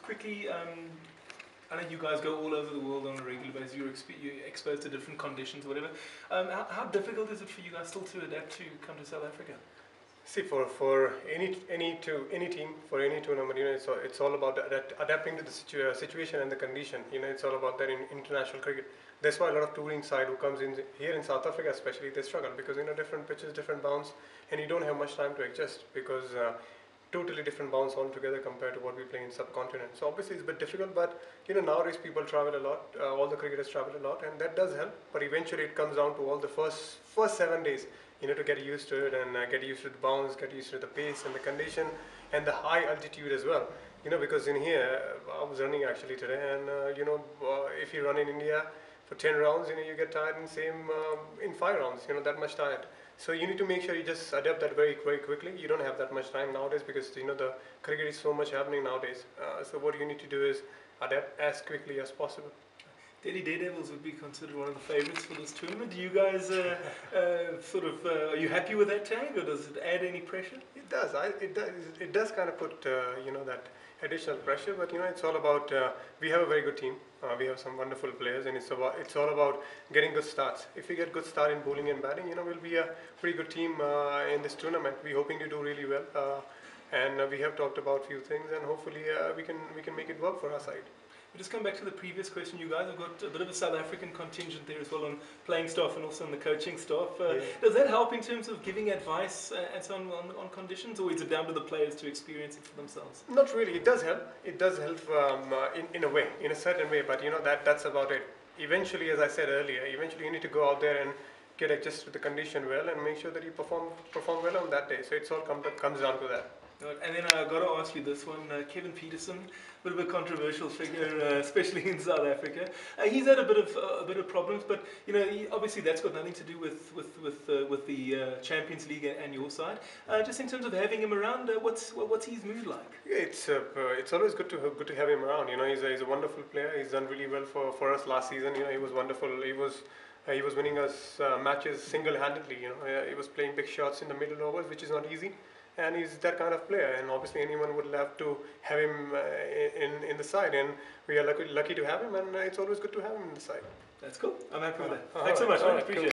Quickly, I know you guys go all over the world on a regular basis. You're exposed to different conditions, whatever. How difficult is it for you guys still to adapt to come to South Africa? See, for any team, for any tournament, it's all about adapting to the situation and the condition. It's all about that in international cricket. That's why a lot of touring side who comes in here in South Africa, especially, they struggle because different pitches, different bounce, and you don't have much time to adjust because totally different bounce altogether compared to what we play in subcontinent. So obviously it's a bit difficult, but nowadays people travel a lot. All the cricketers travel a lot, and that does help. But eventually it comes down to all the first 7 days. To get used to it and get used to the bounce, get used to the pace and the condition and the high altitude as well. Because in here, I was running actually today, and if you run in India for 10 rounds, you get tired in in 5 rounds. That much tired. So you need to make sure you just adapt that very quickly. You don't have that much time nowadays because the cricket is so much happening nowadays. So what you need to do is adapt as quickly as possible. Delhi Daredevils would be considered one of the favourites for this tournament. Do you guys are you happy with that tag, or does it add any pressure? It does. It does kind of put that additional pressure. But it's all about we have a very good team. We have some wonderful players, and it's all about getting good starts. If we get good start in bowling and batting, we'll be a pretty good team in this tournament. We're hoping to do really well, and we have talked about a few things, and hopefully we can make it work for our side. We'll just come back to the previous question. You guys have got a bit of a South African contingent there as well on playing staff and also on the coaching staff. Does that help in terms of giving advice and so on conditions, or is it down to the players to experience it for themselves? Not really. It does help. It does help in a way, in a certain way. But that's about it. Eventually, as I said earlier, you need to go out there and get adjusted to the condition well and make sure that you perform well on that day. So it's all comes down to that. And then I've got to ask you this one, Kevin Pietersen, a bit of a controversial figure, especially in South Africa. He's had a bit of problems, but obviously that's got nothing to do with the Champions League and your side. Just in terms of having him around, what's his mood like? Yeah, it's always good to have him around. He's a wonderful player. He's done really well for us last season. He was wonderful. He was winning us matches single-handedly. He was playing big shots in the middle overs, which is not easy. And he's that kind of player, and obviously anyone would love to have him in the side, and we are lucky to have him, and it's always good to have him in the side. That's cool. I'm happy with that. Thanks so much. I appreciate it.